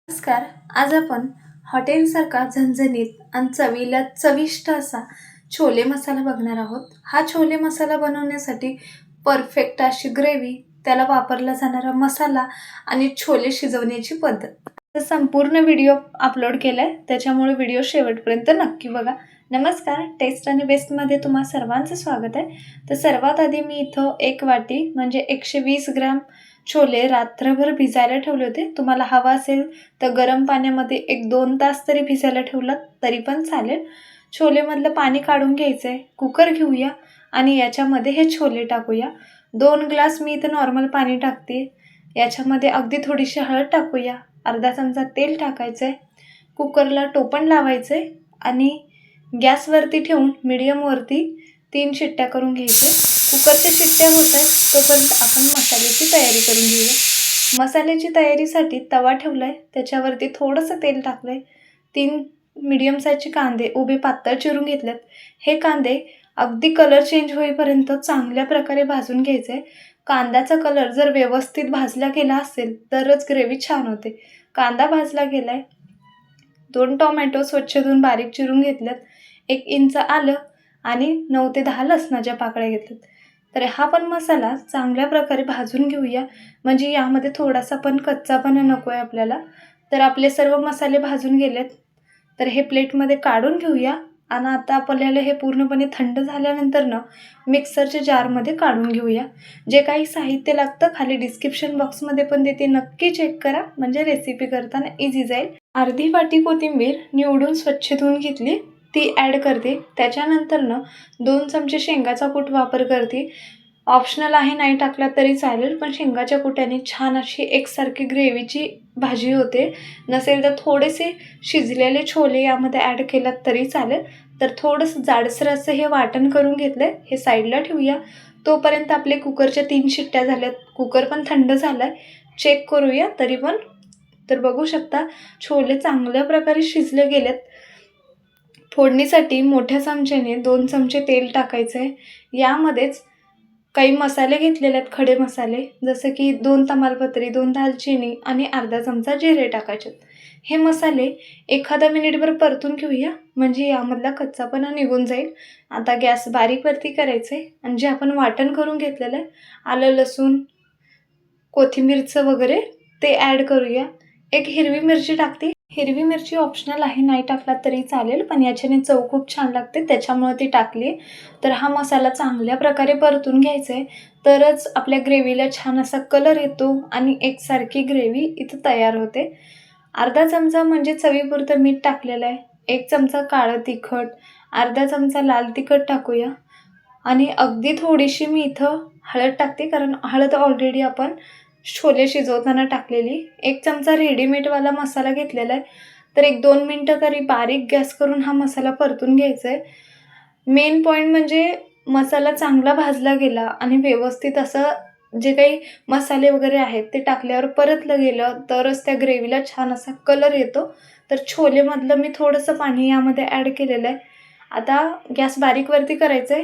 नमस्कार. आज आपण हॉटेलसारखा झणझणीत आणि चवीला चविष्ट असा छोले मसाला बघणार आहोत. हा छोले मसाला बनवण्यासाठी परफेक्ट अशी ग्रेव्ही, त्याला वापरला जाणारा मसाला आणि छोले शिजवण्याची पद्धत. तर संपूर्ण व्हिडिओ अपलोड केलाय, त्याच्यामुळे व्हिडिओ शेवटपर्यंत नक्की बघा. नमस्कार. टेस्ट आणि बेस्टमध्ये तुम्हा सर्वांचं स्वागत आहे. तर सर्वात आधी मी इथं 1 वाटी म्हणजे 120 ग्रॅम छोले रात्रभर भिजायला ठेवले होते. तुम्हाला हवा असेल तर गरम पाण्यामध्ये 1-2 तास तरी भिजायला ठेवलात तरी पण चालेल. छोलेमधलं पाणी काढून घ्यायचं आहे. कुकर घेऊया आणि याच्यामध्ये हे छोले टाकूया. 2 ग्लास मी इथं नॉर्मल पाणी टाकते. याच्यामध्ये अगदी थोडीशी हळद टाकूया. अर्धा चमचा तेल टाकायचं आहे. कुकरला टोपण लावायचं आहे आणि गॅसवरती ठेवून मीडियमवरती 3 शिट्ट्या करून घ्यायच्या. कुकरच्या शिट्ट्या होत आहेत तोपर्यंत आपण मसाल्याची तयारी करून घेऊया. मसाल्याची तयारीसाठी तवा ठेवला आहे, त्याच्यावरती थोडंसं तेल टाकलं आहे. 3 मीडियम साईजचे कांदे उभे पातळ चिरून घेतलेत. हे कांदे अगदी कलर चेंज होईपर्यंत चांगल्या प्रकारे भाजून घ्यायचे. कांद्याचा कलर जर व्यवस्थित भाजला गेला असेल तरच ग्रेव्ही छान होते. कांदा भाजला गेला आहे. 2 टोमॅटो स्वच्छ धुवून बारीक चिरून घेतलेत. 1 इंच आलं आणि 9 ते 10 लसणाच्या पाकळ्या घेतल्यात. तर हा पण मसाला चांगल्या प्रकारे भाजून घेऊया, म्हणजे यामध्ये थोडासा पण कच्चापणा नको आहे आपल्याला. तर आपले सर्व मसाले भाजून गेलेत. तर हे प्लेटमध्ये काढून घेऊया आणि आता आपल्याला हे पूर्णपणे थंड झाल्यानंतर मिक्सरच्या जारमध्ये काढून घेऊया. जे काही साहित्य लागतं खाली डिस्क्रिप्शन बॉक्समध्ये पण देते, नक्की चेक करा, म्हणजे रेसिपी करताना इझी जाईल. अर्धी वाटी कोथिंबीर निवडून स्वच्छ धुवून घेतली, ती ॲड करते. त्याच्यानंतर 2 चमचे शेंगाचा कूट वापर करते. ऑप्शनल आहे, नाही टाकला तरी चालेल, पण शेंगाच्या कुट्याने छान अशी एकसारखी ग्रेव्हीची भाजी होते. नसेल तर थोडेसे शिजलेले छोले यामध्ये ॲड केलात तरी चालेल. तर थोडंसं जाडसर असं हे वाटण करून घेतलं आहे, हे साईडला ठेवूया. तोपर्यंत आपले कुकरच्या 3 शिट्ट्या झाल्यात. कुकर पण थंड झाला आहे, चेक करूया तरी पण. तर बघू शकता छोले चांगल्या प्रकारे शिजले गेलेत. फोडणीसाठी मोठ्या चमच्याने 2 चमचे तेल टाकायचं आहे. यामध्येच काही मसाले घेतलेले आहेत, खडे मसाले, जसं की 2 तमालपत्री, 2 दालचिनी आणि अर्धा चमचा जिरे टाकायचे. हे मसाले एखादा मिनिटभर परतून घेऊया, म्हणजे यामधला कच्चापणा निघून जाईल. आता गॅस बारीकवरती करायचं आहे आणि जे आपण वाटण करून घेतलेलं आहे, आलं लसूण कोथिंबीरचं वगैरे, ते ॲड करूया. 1 हिरवी मिरची टाकते. हिरवी मिरची ऑप्शनल आहे, नाही टाकला तरी चालेल, पण याच्याने चव खूप छान लागते, त्याच्यामुळे ती टाकली. तर हा मसाला चांगल्या प्रकारे परतून घ्यायचा आहे, तरच आपल्या ग्रेव्हीला छान असा कलर येतो आणि एकसारखी ग्रेव्ही इथं तयार होते. अर्धा चमचा म्हणजे चवीपुरतं मीठ टाकलेलं आहे. 1 चमचा काळं तिखट, अर्धा चमचा लाल तिखट टाकूया आणि अगदी थोडीशी मी इथं हळद टाकते, कारण हळद ऑलरेडी आपण छोले शिजवताना टाकलेली. 1 चमचा रेडीमेडवाला मसाला घेतलेला आहे. तर 1-2 मिनटं तरी बारीक गॅस करून हा मसाला परतून घ्यायचा आहे. मेन पॉईंट म्हणजे मसाला चांगला भाजला गेला आणि व्यवस्थित असं जे काही मसाले वगैरे आहेत ते टाकल्यावर परतलं गेलं तरच त्या ग्रेव्हीला छान असा कलर येतो. तर छोलेमधलं मी थोडंसं पाणी यामध्ये ॲड केलेलं आहे. आता गॅस बारीकवरती करायचं आहे,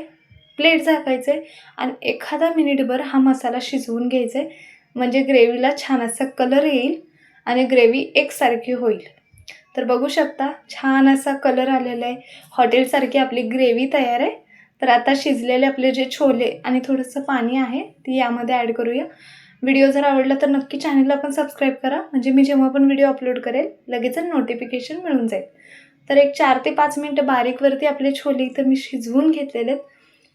प्लेट झाकायचं आहे आणि एखादा मिनिटभर हा मसाला शिजवून घ्यायचा आहे, म्हणजे ग्रेव्हीला छान असा कलर येईल आणि ग्रेव्ही एकसारखी होईल. तर बघू शकता छान असा कलर आलेला आहे. हॉटेलसारखी आपली ग्रेव्ही तयार आहे. तर आता शिजलेले आपले जे छोले आणि थोडंसं पाणी आहे ती यामध्ये ॲड करूया. व्हिडिओ जर आवडला तर नक्की चॅनलला पण सबस्क्राईब करा, म्हणजे मी जेव्हा पण व्हिडिओ अपलोड करेल लगेचच नोटिफिकेशन मिळून जाईल. तर 4 ते 5 मिनटं बारीकवरती आपले छोले इथं मी शिजवून घेतलेले आहेत.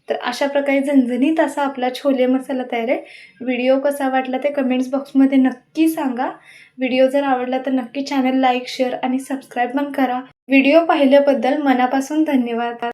तर अशा प्रकारे झणझणीत असा आपला छोले मसाला तयार आहे. व्हिडिओ कसा वाटला ते कमेंट्स बॉक्समध्ये नक्की सांगा. व्हिडिओ जर आवडला तर नक्की चॅनल लाईक, शेअर आणि सबस्क्राईब पण करा. व्हिडिओ पाहिल्याबद्दल मनापासून धन्यवाद.